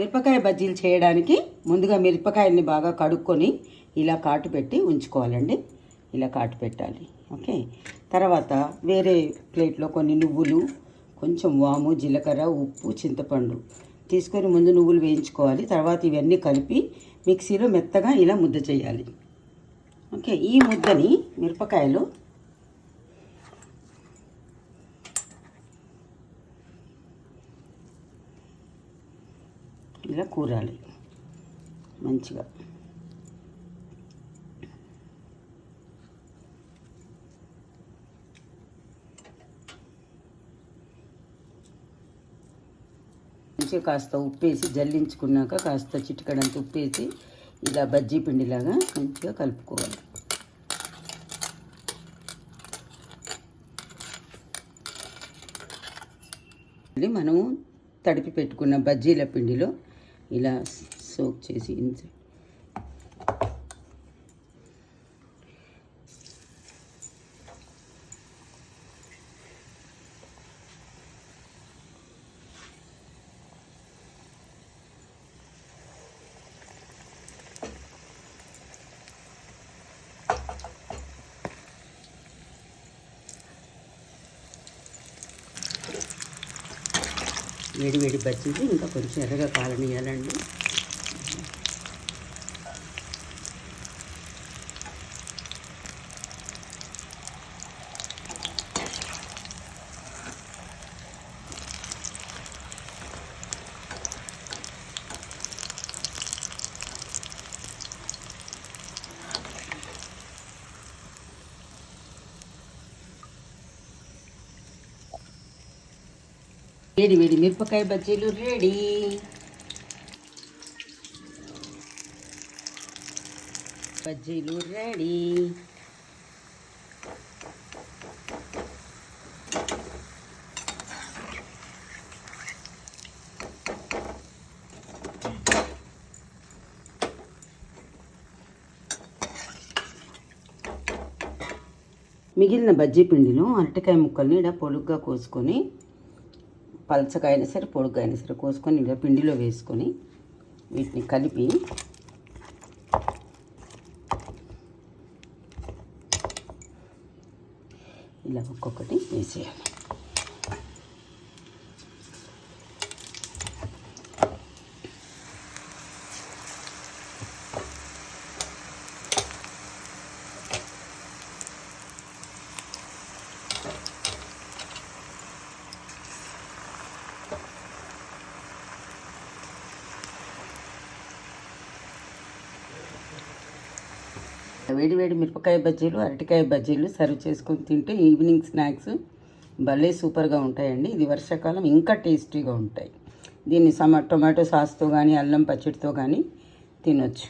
మిరపకాయ బజ్జీలు చేయడానికి ముందుగా మిరపకాయల్ని బాగా కడుక్కొని ఇలా కాటు పెట్టి ఉంచుకోవాలండి. ఇలా కాటు పెట్టాలి. ఓకే. తర్వాత వేరే ప్లేట్లో కొన్ని నువ్వులు, కొంచెం వాము, జీలకర్ర, ఉప్పు, చింతపండు తీసుకొని ముందు నువ్వులు వేయించుకోవాలి. తర్వాత ఇవన్నీ కలిపి మిక్సీలో మెత్తగా ఇలా ముద్ద చేయాలి. ఓకే. ఈ ముద్దని మిరపకాయలు ఇలా కూరాలి మంచిగా. మంచిగా కాస్త ఉప్పేసి జల్లించుకున్నాక కాస్త చిటికడంత ఉప్పేసి ఇలా బజ్జీ పిండిలాగా మంచిగా కలుపుకోవాలి. మనము తడిపి పెట్టుకున్న బజ్జీల పిండిలో ఇలా సోక్ చేసి వేడి వేడి బజ్జీలు ఇంకా కొంచెం ఎర్రగా కాలనియాలండి. వేడి వేడి మిరపకాయ బజ్జీలు రెడీ. బజ్జీలు రెడీ. మిగిలిన బజ్జీ పిండిలో అరటికాయ ముక్కల్ని ఇలా పొడుగ్గా కోసుకొని, పలచగా అయినా సరే పొడుగ్గా అయినా సరే కోసుకొని ఇలా పిండిలో వేసుకొని వీటిని కలిపి ఇలా ఒక్కొక్కటి వేసేయాలి. వేడి వేడి మిరపకాయ బజ్జీలు, అరటికాయ బజ్జీలు సర్వ్ చేసుకొని తింటే ఈవినింగ్ స్నాక్స్ భలే సూపర్గా ఉంటాయండి. ఇది వర్షాకాలం ఇంకా టేస్టీగా ఉంటాయి. దీన్ని టొమాటో సాస్తో కానీ అల్లం పచ్చడితో కానీ తినొచ్చు.